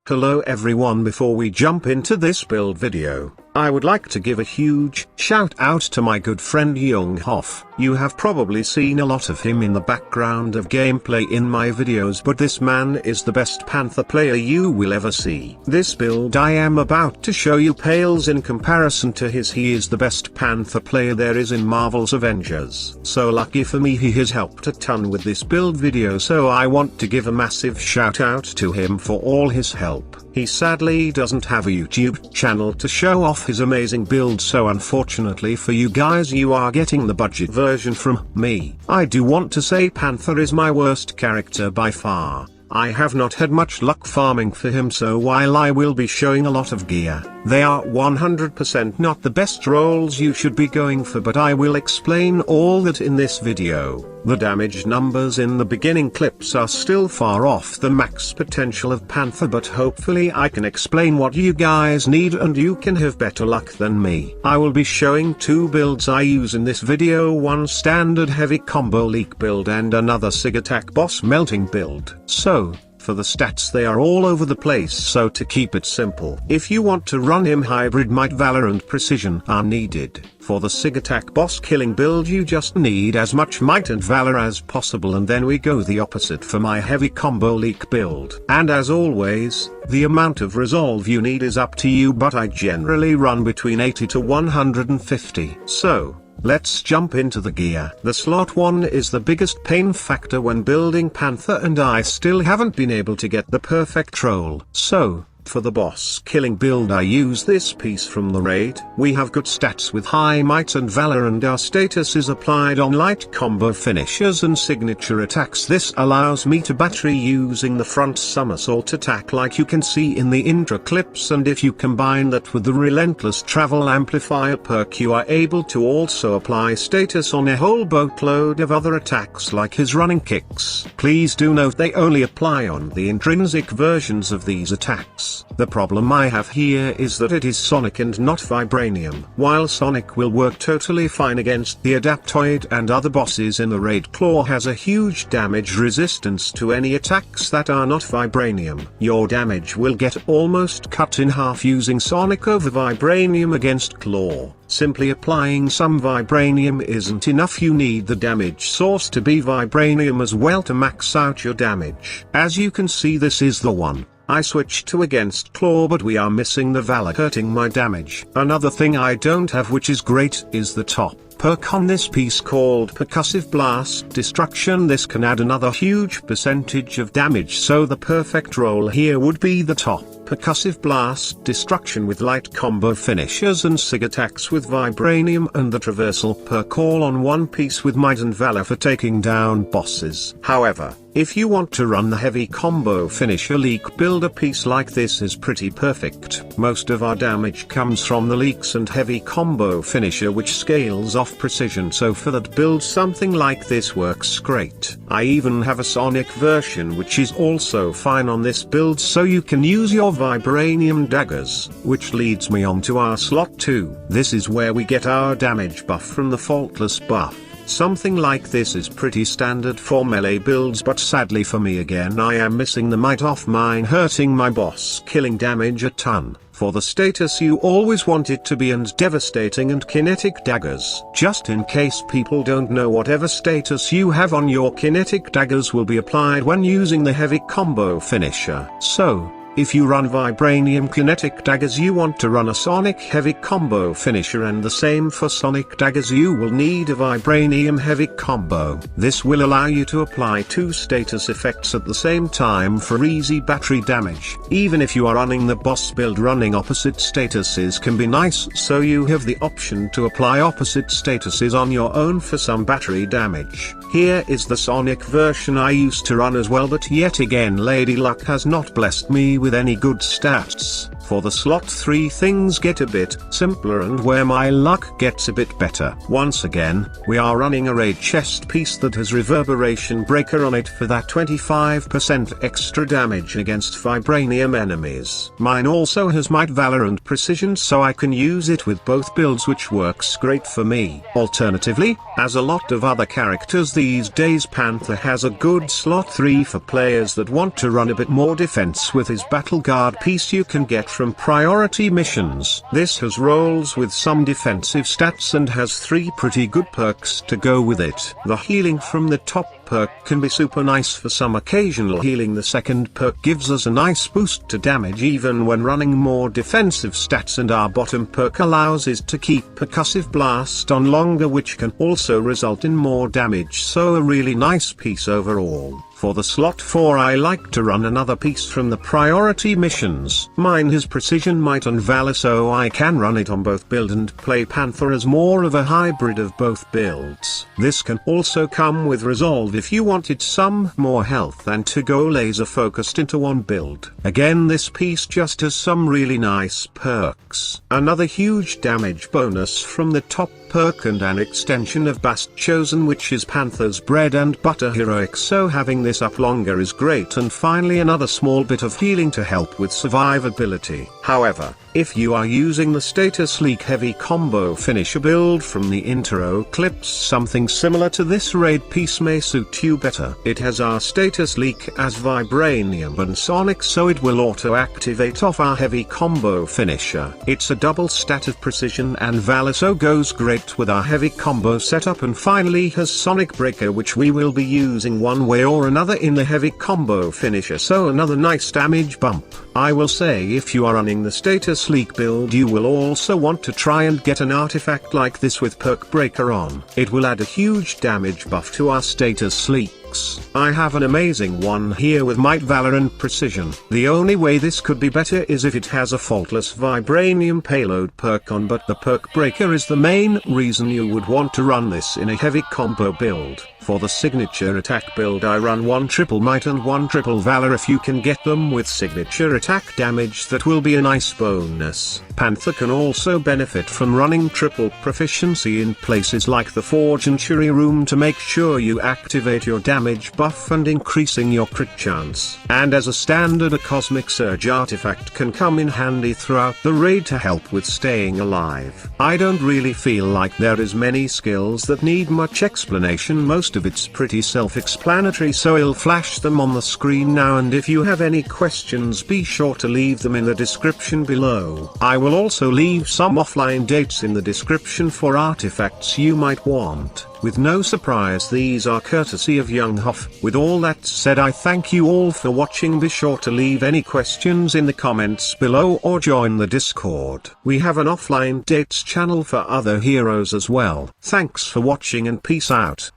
Hello everyone, before we jump into this build video, I would like to give a huge shout out to my good friend Yunghoff. You have probably seen a lot of him in the background of gameplay in my videos, but this man is the best Panther player you will ever see. This build I am about to show you pales in comparison to his. He is the best Panther player there is in Marvel's Avengers. So lucky for me, he has helped a ton with this build video, so I want to give a massive shout out to him for all his help. He sadly doesn't have a YouTube channel to show off his amazing build, so unfortunately for you guys, you are getting the budget version from me. I do want to say Panther is my worst character by far. I have not had much luck farming for him, so while I will be showing a lot of gear, they are 100% not the best roles you should be going for, but I will explain all that in this video. The damage numbers in the beginning clips are still far off the max potential of Panther, but hopefully I can explain what you guys need and you can have better luck than me. I will be showing two builds I use in this video, one standard heavy combo leak build and another sig attack boss melting build. So, for the stats, they are all over the place, so to keep it simple, if you want to run him, hybrid might, valor and precision are needed. For the sig attack boss killing build, you just need as much might and valor as possible, and then we go the opposite for my heavy combo leak build. And as always, the amount of resolve you need is up to you, but I generally run between 80 to 150. So, let's jump into the gear. The slot 1 is the biggest pain factor when building Panther, and I still haven't been able to get the perfect roll. So, for the boss killing build, I use this piece from the raid. We have good stats with high might and valor, and our status is applied on light combo finishers and signature attacks. This allows me to battery using the front somersault attack like you can see in the intro clips, and if you combine that with the relentless travel amplifier perk, you are able to also apply status on a whole boatload of other attacks like his running kicks. Please do note they only apply on the intrinsic versions of these attacks. attacks. The problem I have here is that it is sonic and not vibranium. While sonic will work totally fine against the adaptoid and other bosses in the raid, claw has a huge damage resistance to any attacks that are not vibranium. Your damage will get almost cut in half using sonic over vibranium against claw. Simply applying some vibranium isn't enough, you need the damage source to be vibranium as well to max out your damage. As you can see, this is the one I switched to against claw, but we are missing the valor, hurting my damage. Another thing I don't have, which is great, is the top perk on this piece called Percussive Blast Destruction. This can add another huge percentage of damage, so the perfect roll here would be the top Percussive Blast Destruction with light combo finishers and sig attacks with vibranium, and the traversal perk all on one piece with might and valor for taking down bosses. However, if you want to run the heavy combo finisher leak build, a piece like this is pretty perfect. Most of our damage comes from the leaks and heavy combo finisher, which scales off precision, so for that build something like this works great. I even have a sonic version which is also fine on this build, so you can use your vibranium daggers, which leads me on to our slot 2. This is where we get our damage buff from the faultless buff. Something like this is pretty standard for melee builds, but sadly for me again I am missing the might off mine, hurting my boss, killing damage a ton. For the status you always want it to be and devastating and kinetic daggers. Just in case people don't know, whatever status you have on your kinetic daggers will be applied when using the heavy combo finisher. So, if you run vibranium kinetic daggers, you want to run a sonic heavy combo finisher, and the same for sonic daggers, you will need a vibranium heavy combo. This will allow you to apply 2 status effects at the same time for easy battery damage. Even if you are running the boss build, running opposite statuses can be nice, so you have the option to apply opposite statuses on your own for some battery damage. Here is the sonic version I used to run as well, but yet again Lady Luck has not blessed me with any good stats. For the slot 3 things get a bit simpler and where my luck gets a bit better. Once again, we are running a raid chest piece that has reverberation breaker on it for that 25% extra damage against vibranium enemies. Mine also has might, valor and precision, so I can use it with both builds, which works great for me. Alternatively, as a lot of other characters these days, Panther has a good slot 3 for players that want to run a bit more defense with his battle guard piece you can get from priority missions. This has rolls with some defensive stats and has 3 pretty good perks to go with it. The healing from the top perk can be super nice for some occasional healing. The second perk gives us a nice boost to damage even when running more defensive stats, and our bottom perk allows us to keep Percussive Blast on longer, which can also result in more damage, so a really nice piece overall. For the slot 4 I like to run another piece from the priority missions. Mine has precision, might and valor, so I can run it on both build and play Panther as more of a hybrid of both builds. This can also come with resolve if you wanted some more health and to go laser focused into one build. Again, this piece just has some really nice perks. Another huge damage bonus from the top perk and an extension of Bast Chosen, which is Panther's bread and butter heroic, so having this up longer is great. And finally, another small bit of healing to help with survivability. However, if you are using the status leak heavy combo finisher build from the intro clips, something similar to this raid piece may suit you better. It has our status leak as vibranium and sonic, so it will auto activate off our heavy combo finisher. It's a double stat of precision and valor, so goes great with our heavy combo setup. And finally has sonic breaker, which we will be using one way or another in the heavy combo finisher, so another nice damage bump. I will say, if you are running the status leak build, you will also want to try and get an artifact like this with perk breaker on. It will add a huge damage buff to our status leaks. I have an amazing one here with might, valor and precision. The only way this could be better is if it has a faultless vibranium payload perk on, but the perk breaker is the main reason you would want to run this in a heavy combo build. For the signature attack build I run 1 triple might and 1 triple valor. If you can get them with signature attack damage, that will be a nice bonus. Panther can also benefit from running triple proficiency in places like the Forge and Shuri room to make sure you activate your damage buff and increasing your crit chance. And as a standard, a Cosmic Surge artifact can come in handy throughout the raid to help with staying alive. I don't really feel like there is many skills that need much explanation. Most of it's pretty self-explanatory, so I'll flash them on the screen now, and if you have any questions be sure to leave them in the description below. I will also leave some offline dates in the description for artifacts you might want. With no surprise, these are courtesy of yunghoff. With all that said, I thank you all for watching. Be sure to leave any questions in the comments below or join the Discord. We have an offline dates channel for other heroes as well. Thanks for watching and peace out.